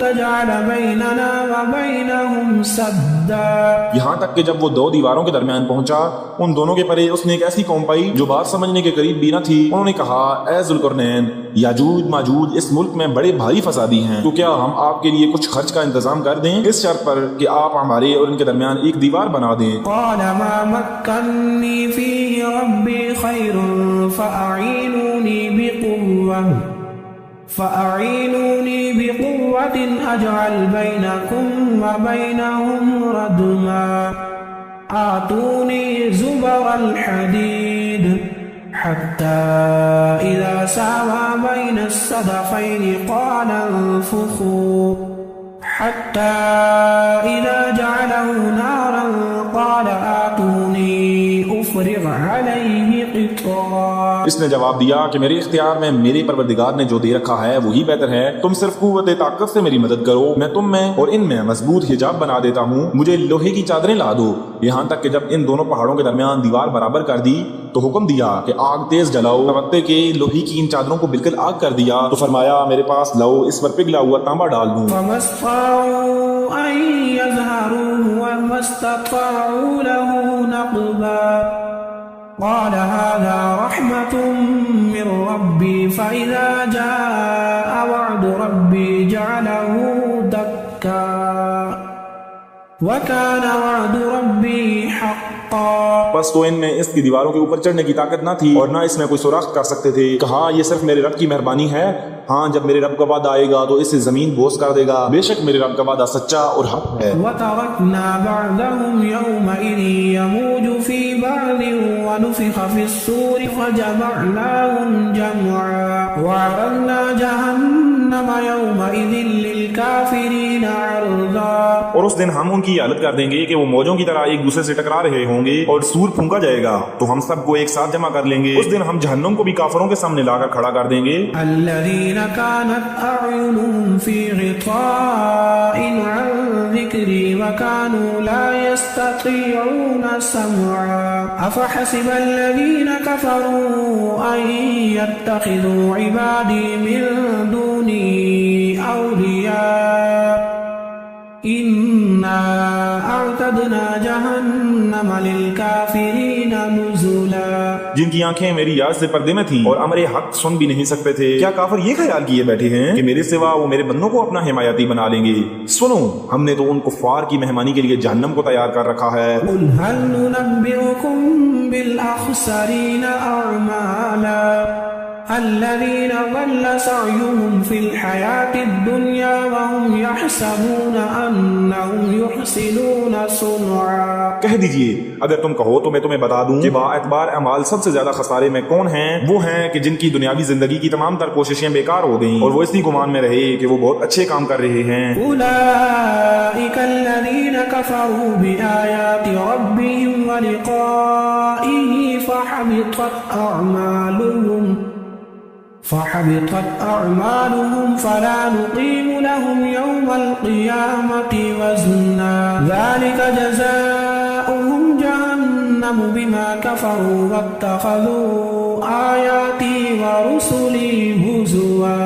Speaker 1: تجعل بيننا وبينهم سدا.
Speaker 2: یہاں تک کہ جب وہ دو دیواروں کے درمیان پہنچا ان دونوں کے پرے اس نے ایک ایسی قوم پائی جو بات سمجھنے کے قریب بھی نہ تھی. انہوں نے کہا اے ذوالقرنین یاجوج ماجوج اس ملک میں بڑے بھاری فسادی ہیں تو کیا ہم آپ کے لیے کچھ خرچ کا انتظام کر دیں اس شرط پر کہ آپ ہمارے اور ان کے درمیان ایک دیوار بنا دیں.
Speaker 1: قال ما مكنني فيه ربي خير فأعينوني بقوة أجعل بينكم وبينهم ردما. آتوني زبر الحديد حتى إذا ساوى بين الصدفين قال انفخوا حتى إذا جعله نارا قال آتوني أفرغ عليه قطرا.
Speaker 2: اس نے جواب دیا کہ میرے اختیار میں میرے پروردگار نے جو دے رکھا ہے وہی بہتر ہے. تم صرف قوت طاقت سے میری مدد کرو میں تم میں اور ان میں مضبوط حجاب بنا دیتا ہوں. مجھے لوہے کی چادریں لا دو. یہاں تک کہ جب ان دونوں پہاڑوں کے درمیان دیوار برابر کر دی تو حکم دیا کہ آگ تیز جلاؤ. نوتے کے لوہے کی ان چادروں کو بالکل آگ کر دیا تو فرمایا میرے پاس لاؤ اس پر پگھلا ہوا تانبا ڈال دوں.
Speaker 1: أن يظهروه وما استطاعوا له نقبا. قال هذا رحمة من ربي فإذا جاء وعد ربي جعله دكا وكان وعد ربي حقا.
Speaker 2: بس تو ان میں اس کی دیواروں کے اوپر چڑھنے کی طاقت نہ تھی اور نہ اس میں کوئی سوراخ کر سکتے تھے. کہا یہ صرف میرے رب کی مہربانی ہے. ہاں جب میرے رب کا وعدہ آئے گا تو اسے زمین بوس کر دے گا. بے شک میرے رب کا وعدہ سچا اور حق ہے.
Speaker 1: وَتَرَكْنَا بَعْدَهُمْ يَوْمَئِذٍ يَمُوجُ فِي بَعْضٍ وَنُفِخَ فِي الصُّورِ فَجَمَعْنَاهُمْ جَمْعًا وَعَرَضْنَا جَهَنَّمَ يَوْمَئِذٍ لِلْكَافِرِينَ عَرْضًا.
Speaker 2: اور اس دن ہم ان کی حالت کر دیں گے کہ وہ موجوں کی طرح ایک دوسرے سے ٹکرا رہے ہوں گے اور سور پھونکا جائے گا تو ہم سب کو ایک ساتھ جمع کر لیں گے. اس دن ہم جہنم کو بھی کافروں کے سامنے لا کر کھڑا کر دیں گے.
Speaker 1: الذين كانت أعينهم في غطاء عن ذكري وكانوا لا يستطيعون سمعا. أفحسب الذين كفروا أن يتخذوا عبادي من دوني أولياء إنا أعتدنا جهنم للكافرين نزلا.
Speaker 2: جن کی آنکھیں میری یاد سے پردے میں تھیں اور امر حق سن بھی نہیں سکتے تھے کیا کافر یہ خیال کیے بیٹھے ہیں کہ میرے سوا وہ میرے بندوں کو اپنا حمایتی بنا لیں گے. سنو ہم نے تو ان کفار کی مہمانی کے لیے جہنم کو تیار کر رکھا ہے.
Speaker 1: قل هل ننبئكم بالأخسرين أعمالا الذين ضل سعيهم في الحياة الدنيا وهم يحسبون أنهم يحسنون صنعا.
Speaker 2: کہہ دیجئے اگر تم کہو تو میں تمہیں بتا دوں کہ با اعتبار اعمال سب سے زیادہ خسارے میں کون ہیں. وہ ہیں کہ جن کی دنیاوی زندگی کی تمام تر کوششیں بیکار ہو گئیں اور وہ اسی گمان میں رہے کہ وہ بہت اچھے کام کر رہے ہیں.
Speaker 1: أولئك الذين كفروا بآيات ربهم ولقائه فحبطت أعمالهم فلا نقيم لهم يوم القيامة وزنا. ذلك جزاؤهم جهنم بما كفروا واتخذوا آياتي ورسلي هزوا.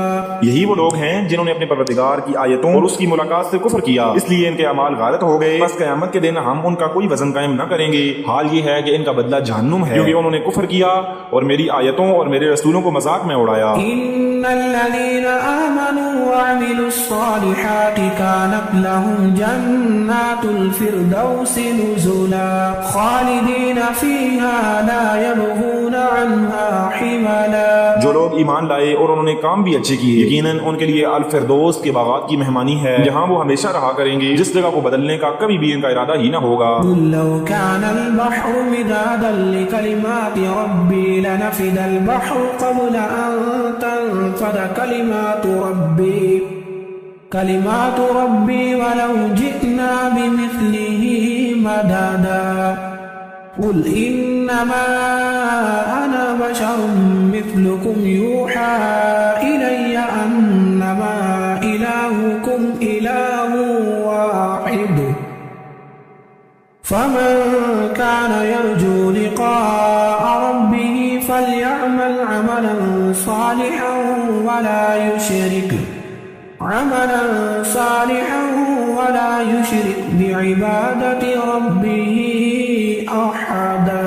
Speaker 2: یہی وہ لوگ ہیں جنہوں نے اپنے پروردگار کی آیتوں اور اس کی ملاقات سے کفر کیا اس لیے ان کے اعمال غلط ہو گئے. بس قیامت کے دن ہم ان کا کوئی وزن قائم نہ کریں گے. حال یہ ہے کہ ان کا بدلہ جہنم ہے کیونکہ انہوں نے کفر کیا اور میری آیتوں اور میرے رسولوں کو مذاق میں اڑایا.
Speaker 1: إن الذين آمنوا وعملوا الصالحات كانت لهم جنات الفردوس نزلا خالدين فيها لا يبغون عنها حولا.
Speaker 3: جو لوگ ایمان لائے اور انہوں نے کام بھی اچھے کیے یقیناً ان کے لیے الفردوس کے باغات کی مہمانی ہے جہاں وہ ہمیشہ رہا کریں گے، جس جگہ کو بدلنے کا کبھی بھی ان کا ارادہ ہی نہ ہوگا.
Speaker 1: قل لو كان البحر مدادا لكلمات ربي لنفد البحر قبل أن تنفد كلمات ربي ولو جئنا بمثله مددا. قل إنما أنا بشر مثلكم يوحى إلي أنما إلهكم إله واحد فمن كان يرجو لقاء ربه فليعمل عملا صالحا ولا يشرك بعبادة ربه أحدا.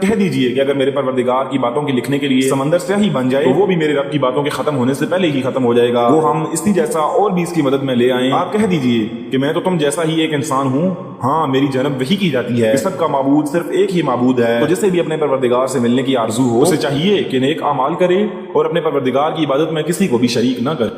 Speaker 3: کہہ دیجئے کہ اگر میرے پروردگار کی باتوں کے لکھنے کے لیے سمندر سے ہی بن جائے تو وہ بھی میرے رب کی باتوں کے ختم ہونے سے پہلے ہی ختم ہو جائے گا. وہ ہم اسی جیسا اور بھی اس کی مدد میں لے آئیں. آپ کہہ دیجئے کہ میں تو تم جیسا ہی ایک انسان ہوں. ہاں میری جانب وحی کی جاتی ہے. سب کا معبود صرف ایک ہی معبود ہے. تو جسے بھی اپنے پروردگار سے ملنے کی آرزو ہو اسے چاہیے کہ نیک اعمال کرے اور اپنے پروردگار کی عبادت میں کسی کو بھی شریک نہ کرے.